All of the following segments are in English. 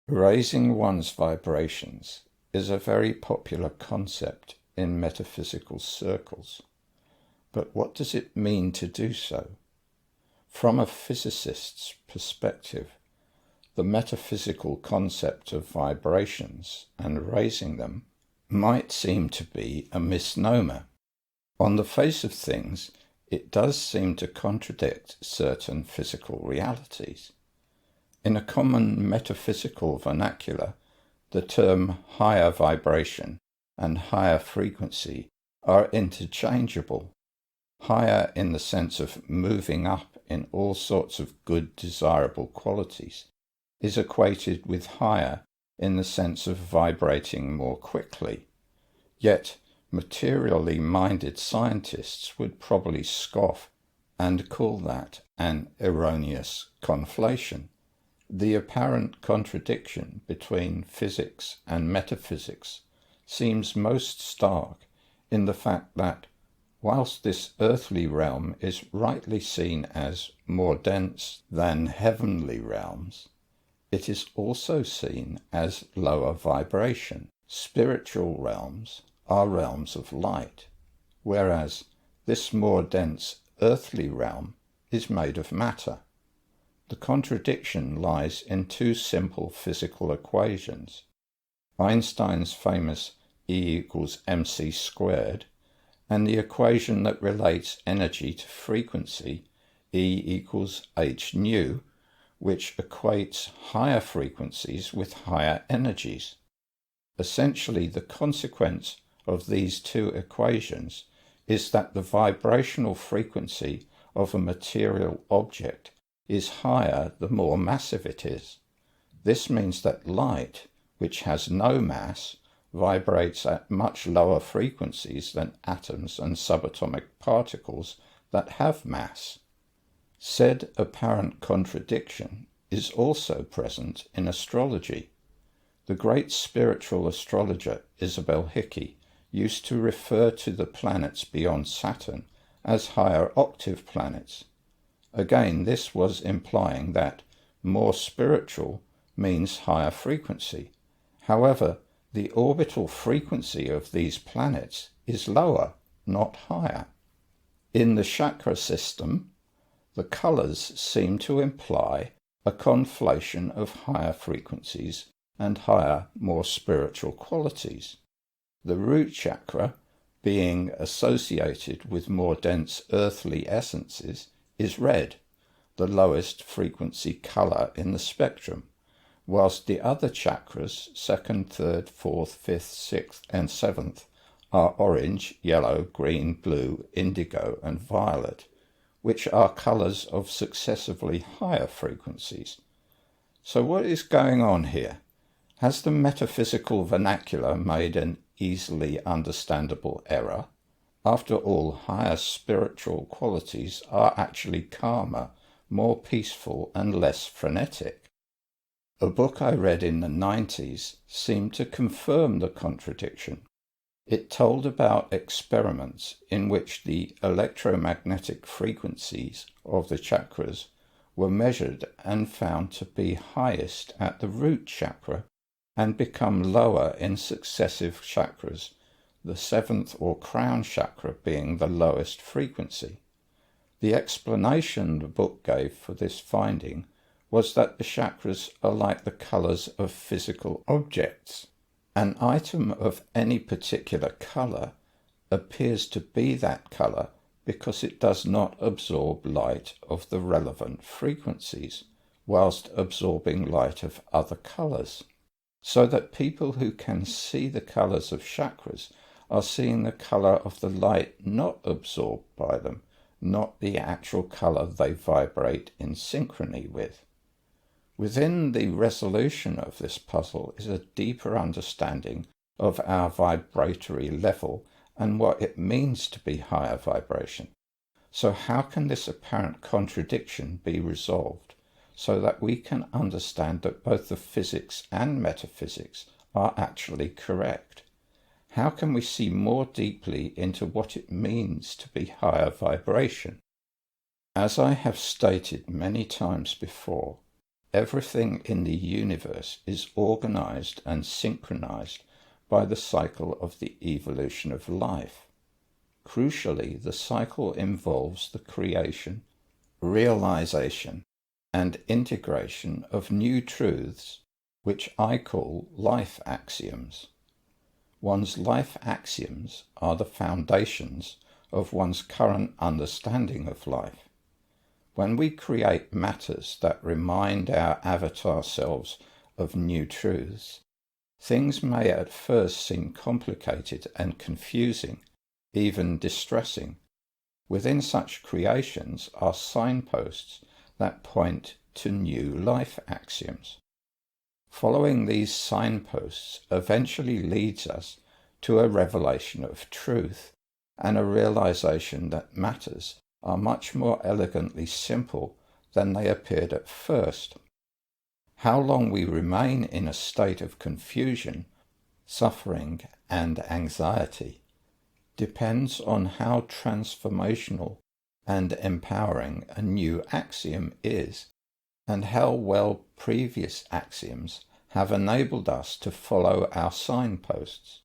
Raising one's vibrations is a very popular concept in metaphysical circles. But what does it mean to do so? From a physicist's perspective, the metaphysical concept of vibrations and raising them might seem to be a misnomer. On the face of things, it does seem to contradict certain physical realities. In a common metaphysical vernacular, the term higher vibration and higher frequency are interchangeable. Higher in the sense of moving up in all sorts of good desirable qualities is equated with higher in the sense of vibrating more quickly. Yet materially minded scientists would probably scoff and call that an erroneous conflation. The apparent contradiction between physics and metaphysics seems most stark in the fact that, whilst this earthly realm is rightly seen as more dense than heavenly realms, it is also seen as lower vibration. Spiritual realms are realms of light, whereas this more dense earthly realm is made of matter. The contradiction lies in two simple physical equations: Einstein's famous E=mc², and the equation that relates energy to frequency, E=hν, which equates higher frequencies with higher energies. Essentially, the consequence of these two equations is that the vibrational frequency of a material object is higher the more massive it is. This means that light, which has no mass, vibrates at much lower frequencies than atoms and subatomic particles that have mass. Said apparent contradiction is also present in astrology. The great spiritual astrologer Isabel Hickey used to refer to the planets beyond Saturn as higher octave planets. Again, this was implying that more spiritual means higher frequency. However, the orbital frequency of these planets is lower, not higher. In the chakra system, the colours seem to imply a conflation of higher frequencies and higher, more spiritual qualities. The root chakra, being associated with more dense earthly essences, is red, the lowest frequency colour in the spectrum, whilst the other chakras, 2nd, 3rd, 4th, 5th, 6th and 7th, are orange, yellow, green, blue, indigo and violet, which are colours of successively higher frequencies. So what is going on here? Has the metaphysical vernacular made an easily understandable error? After all, higher spiritual qualities are actually calmer, more peaceful and less frenetic. A book I read in the 90s seemed to confirm the contradiction. It told about experiments in which the electromagnetic frequencies of the chakras were measured and found to be highest at the root chakra and become lower in successive chakras, the 7th or crown chakra being the lowest frequency. The explanation the book gave for this finding was that the chakras are like the colours of physical objects. An item of any particular colour appears to be that colour because it does not absorb light of the relevant frequencies, whilst absorbing light of other colours. So that people who can see the colours of chakras are seeing the colour of the light not absorbed by them, not the actual colour they vibrate in synchrony with. Within the resolution of this puzzle is a deeper understanding of our vibratory level and what it means to be higher vibration. So how can this apparent contradiction be resolved so that we can understand that both the physics and metaphysics are actually correct? How can we see more deeply into what it means to be higher vibration? As I have stated many times before, Everything in the universe is organized and synchronized by the cycle of the evolution of life. Crucially, the cycle involves the creation, realization, and integration of new truths, which I call life axioms. One's life axioms are the foundations of one's current understanding of life. When we create matters that remind our avatar selves of new truths, things may at first seem complicated and confusing, even distressing. Within such creations are signposts that point to new life axioms. Following these signposts eventually leads us to a revelation of truth and a realization that matters are much more elegantly simple than they appeared at first. How long we remain in a state of confusion, suffering, and anxiety depends on how transformational and empowering a new axiom is, and how well previous axioms have enabled us to follow our signposts.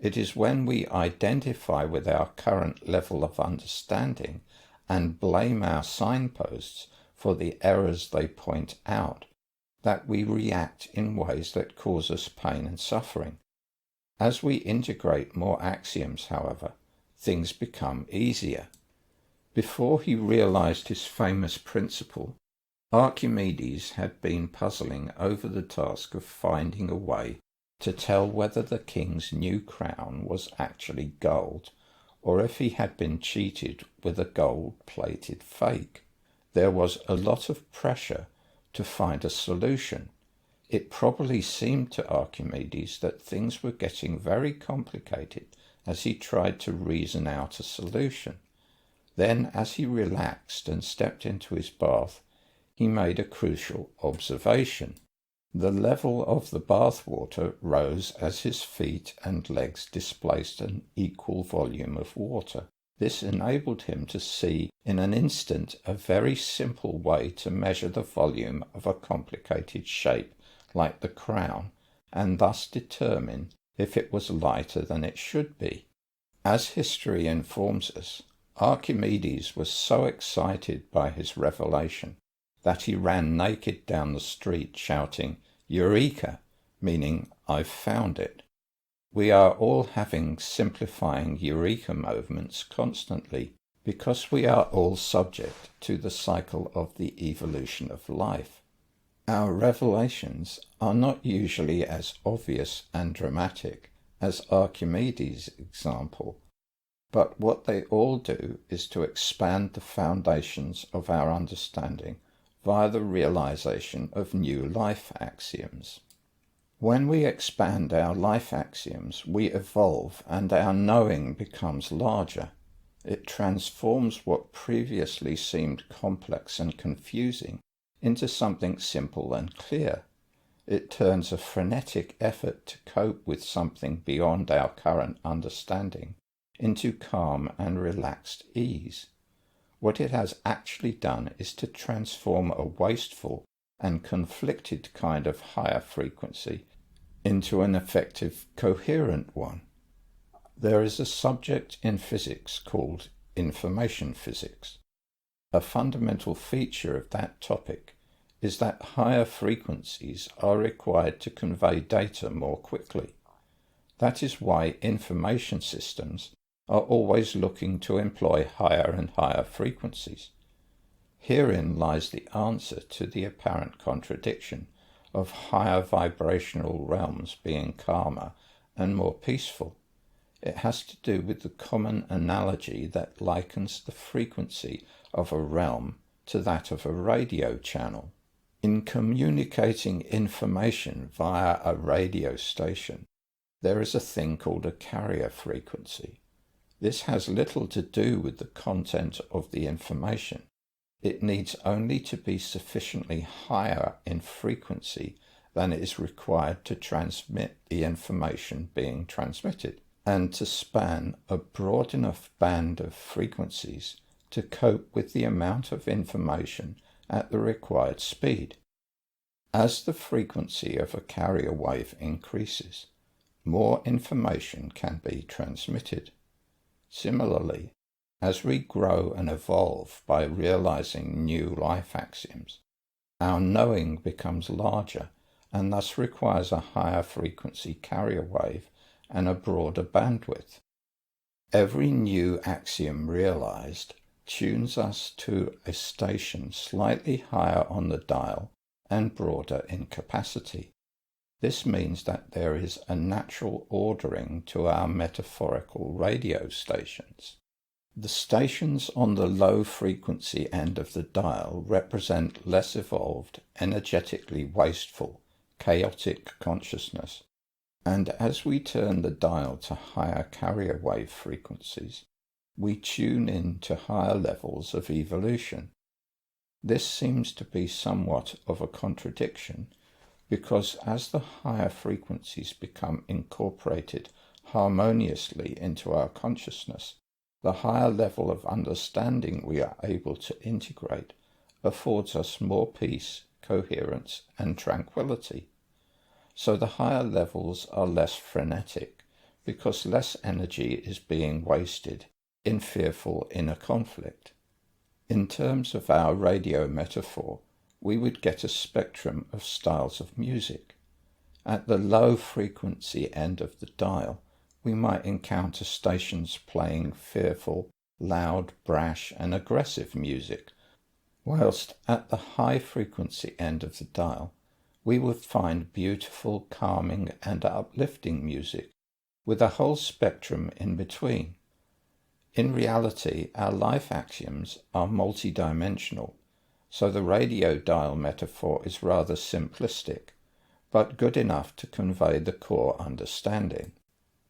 It is when we identify with our current level of understanding and blame our signposts for the errors they point out that we react in ways that cause us pain and suffering. As we integrate more axioms, however, things become easier. Before he realized his famous principle, Archimedes had been puzzling over the task of finding a way to tell whether the king's new crown was actually gold, or if he had been cheated with a gold-plated fake. There was a lot of pressure to find a solution. It probably seemed to Archimedes that things were getting very complicated as he tried to reason out a solution. Then, as he relaxed and stepped into his bath, he made a crucial observation. The level of the bath water rose as his feet and legs displaced an equal volume of water. This enabled him to see in an instant a very simple way to measure the volume of a complicated shape like the crown, and thus determine if it was lighter than it should be. As history informs us, Archimedes was so excited by his revelation that he ran naked down the street shouting, "Eureka!" meaning, "I've found it." We are all having simplifying eureka moments constantly because we are all subject to the cycle of the evolution of life. Our revelations are not usually as obvious and dramatic as Archimedes' example, but what they all do is to expand the foundations of our understanding via the realization of new life axioms. When we expand our life axioms, we evolve and our knowing becomes larger. It transforms what previously seemed complex and confusing into something simple and clear. It turns a frenetic effort to cope with something beyond our current understanding into calm and relaxed ease. What it has actually done is to transform a wasteful and conflicted kind of higher frequency into an effective, coherent one. There is a subject in physics called information physics. A fundamental feature of that topic is that higher frequencies are required to convey data more quickly. That is why information systems are always looking to employ higher and higher frequencies. Herein lies the answer to the apparent contradiction of higher vibrational realms being calmer and more peaceful. It has to do with the common analogy that likens the frequency of a realm to that of a radio channel. In communicating information via a radio station, there is a thing called a carrier frequency. This has little to do with the content of the information. It needs only to be sufficiently higher in frequency than is required to transmit the information being transmitted, and to span a broad enough band of frequencies to cope with the amount of information at the required speed. As the frequency of a carrier wave increases, more information can be transmitted. Similarly, as we grow and evolve by realizing new life axioms, our knowing becomes larger and thus requires a higher frequency carrier wave and a broader bandwidth. Every new axiom realized tunes us to a station slightly higher on the dial and broader in capacity. This means that there is a natural ordering to our metaphorical radio stations. The stations on the low frequency end of the dial represent less evolved, energetically wasteful, chaotic consciousness, and as we turn the dial to higher carrier wave frequencies, we tune in to higher levels of evolution. This seems to be somewhat of a contradiction, because as the higher frequencies become incorporated harmoniously into our consciousness, the higher level of understanding we are able to integrate affords us more peace, coherence, and tranquility. So the higher levels are less frenetic, because less energy is being wasted in fearful inner conflict. In terms of our radio metaphor, we would get a spectrum of styles of music. At the low frequency end of the dial, we might encounter stations playing fearful, loud, brash, and aggressive music, whilst at the high frequency end of the dial, we would find beautiful, calming, and uplifting music, with a whole spectrum in between. In reality, our life axioms are multidimensional, so the radio dial metaphor is rather simplistic, but good enough to convey the core understanding.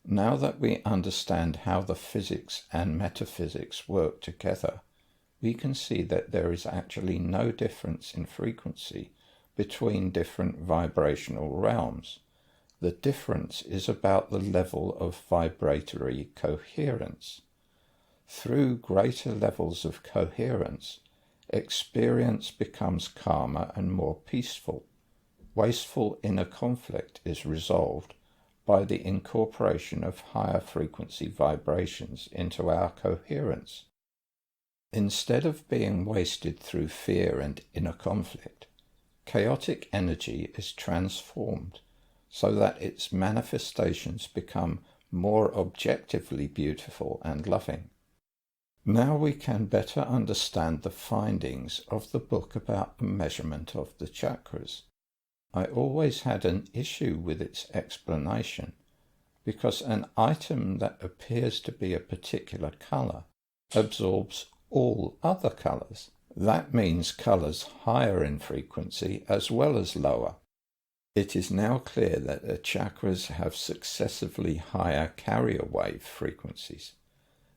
Now that we understand how the physics and metaphysics work together, we can see that there is actually no difference in frequency between different vibrational realms. The difference is about the level of vibratory coherence. Through greater levels of coherence, experience becomes calmer and more peaceful. Wasteful inner conflict is resolved by the incorporation of higher frequency vibrations into our coherence. Instead of being wasted through fear and inner conflict, chaotic energy is transformed so that its manifestations become more objectively beautiful and loving. Now we can better understand the findings of the book about the measurement of the chakras. I always had an issue with its explanation, because an item that appears to be a particular colour absorbs all other colours. That means colours higher in frequency as well as lower. It is now clear that the chakras have successively higher carrier wave frequencies,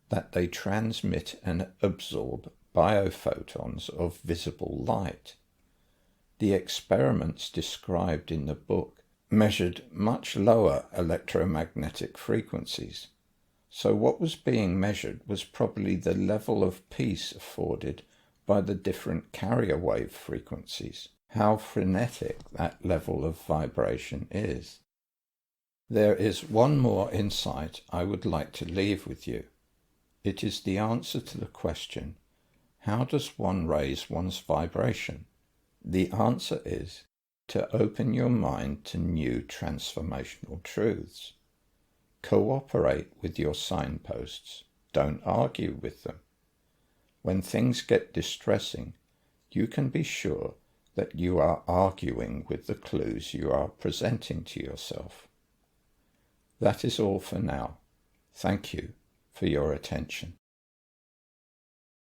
that they transmit and absorb biophotons of visible light. The experiments described in the book measured much lower electromagnetic frequencies, so what was being measured was probably the level of peace afforded by the different carrier wave frequencies, how frenetic that level of vibration is. There is one more insight I would like to leave with you. It is the answer to the question, how does one raise one's vibration? The answer is to open your mind to new transformational truths. Cooperate with your signposts. Don't argue with them. When things get distressing, you can be sure that you are arguing with the clues you are presenting to yourself. That is all for now. Thank you for your attention.